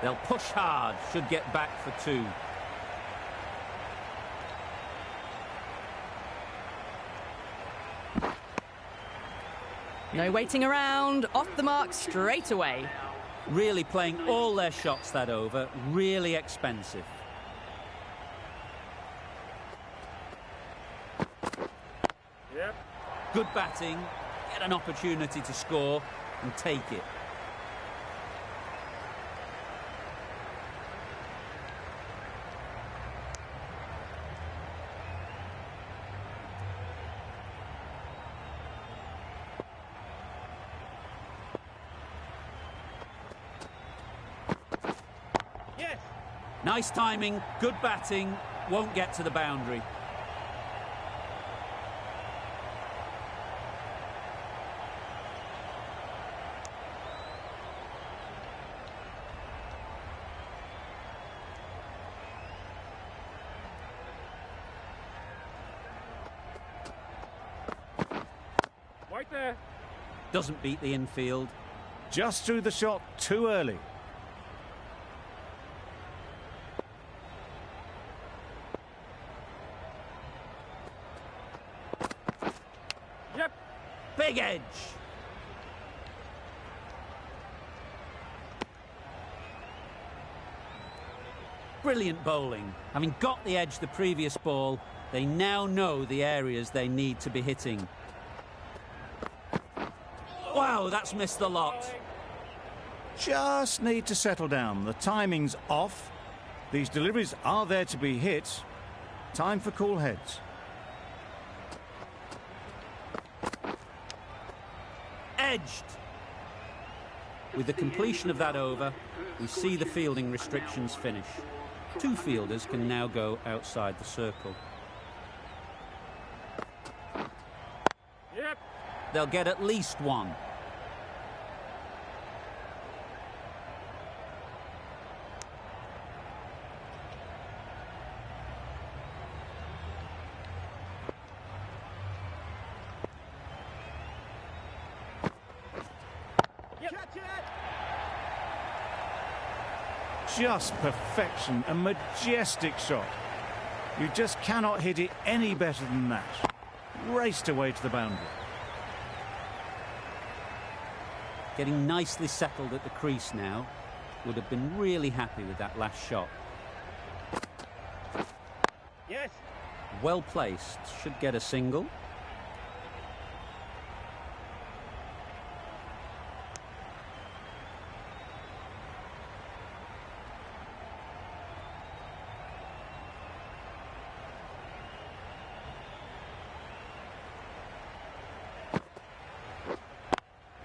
They'll push hard, should get back for 2. No waiting around, off the mark straight away. Really playing all their shots that over, really expensive. Yep. Good batting, get an opportunity to score and take it. Nice timing, good batting, won't get to the boundary. Right there. Doesn't beat the infield. Just threw the shot too early. Yep. Big edge. Brilliant bowling. Having got the edge the previous ball, they now know the areas they need to be hitting. Wow, that's missed the lot. Just need to settle down. The timing's off. These deliveries are there to be hit. Time for cool heads. Edged. With the completion of that over, we see the fielding restrictions finish. 2 fielders can now go outside the circle. Yep. They'll get at least 1. Just perfection, a majestic shot. You just cannot hit it any better than that. Raced away to the boundary. Getting nicely settled at the crease now. Would have been really happy with that last shot. Yes. Well placed, should get a single.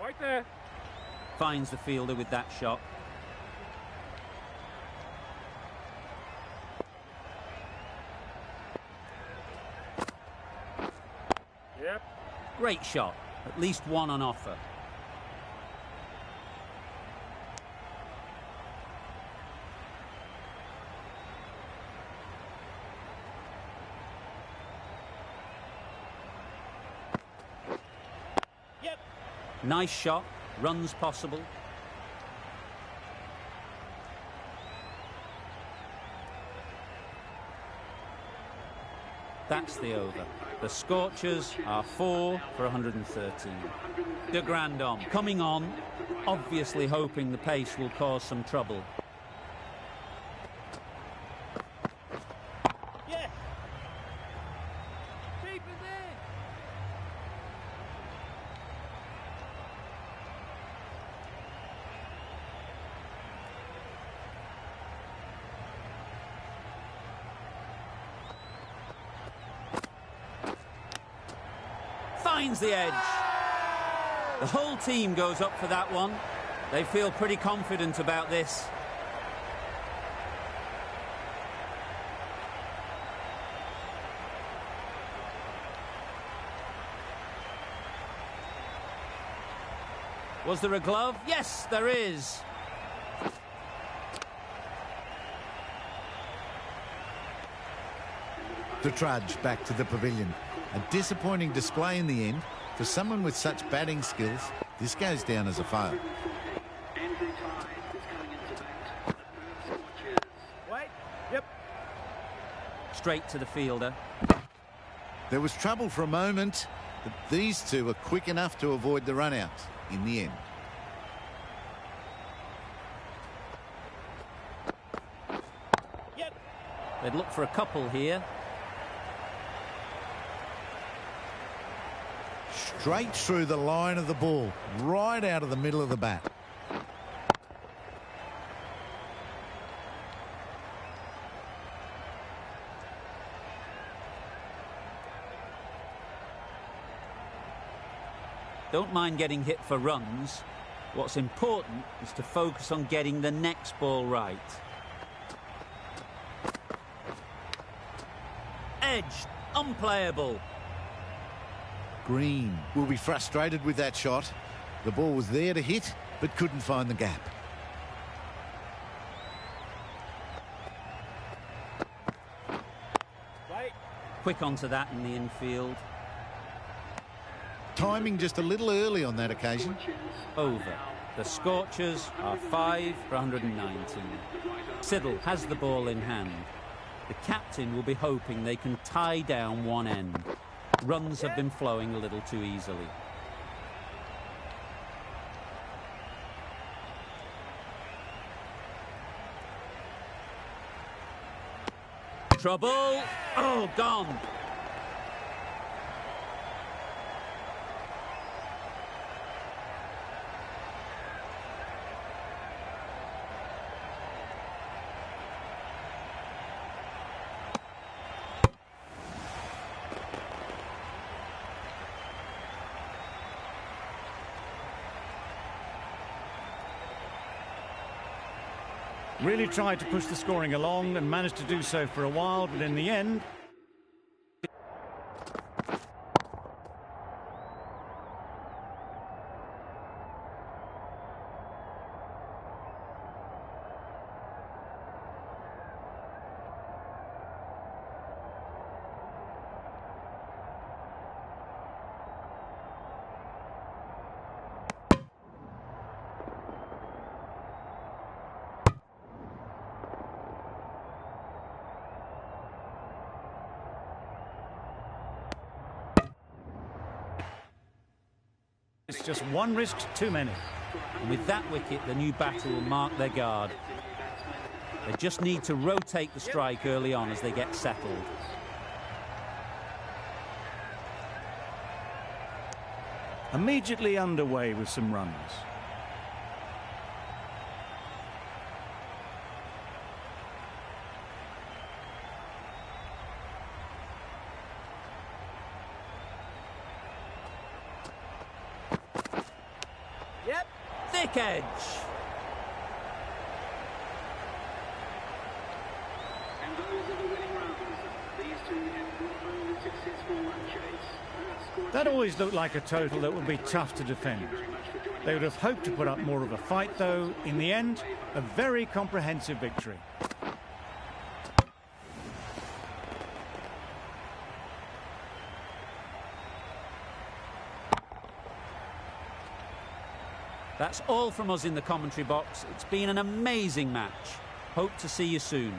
Right there. Finds the fielder with that shot. Yep. Great shot, at least 1 on offer. Yep. Nice shot, runs possible. That's the over. The Scorchers are 4 for 113. De Grandhomme coming on, obviously hoping the pace will cause some trouble. Yes. Keep it there. Finds the edge. The whole team goes up for that one. They feel pretty confident about this. Was there a glove? Yes, there is. The trudge back to the pavilion. A disappointing display in the end. For someone with such batting skills, this goes down as a fail. Wait. Yep. Straight to the fielder. There was trouble for a moment, but these two were quick enough to avoid the run-out in the end. Yep. They'd look for a couple here. Straight through the line of the ball, right out of the middle of the bat. Don't mind getting hit for runs. What's important is to focus on getting the next ball right. Edge, unplayable. Green will be frustrated with that shot. The ball was there to hit, but couldn't find the gap. Wait. Quick onto that in the infield. Timing just a little early on that occasion. Over. The Scorchers are 5 for 119. Siddle has the ball in hand. The captain will be hoping they can tie down one end. Runs have been flowing a little too easily. Trouble. Oh, gone. Really tried to push the scoring along and managed to do so for a while, but in the end... It's just one risk too many. And with that wicket, the new batter will mark their guard. They just need to rotate the strike early on as they get settled. Immediately underway with some runs. Yep. Thick edge. And those are the winning runs. These two have brought home a successful run chase. That always looked like a total that would be tough to defend. They would have hoped to put up more of a fight, though. In the end, a very comprehensive victory. That's all from us in the commentary box. It's been an amazing match. Hope to see you soon.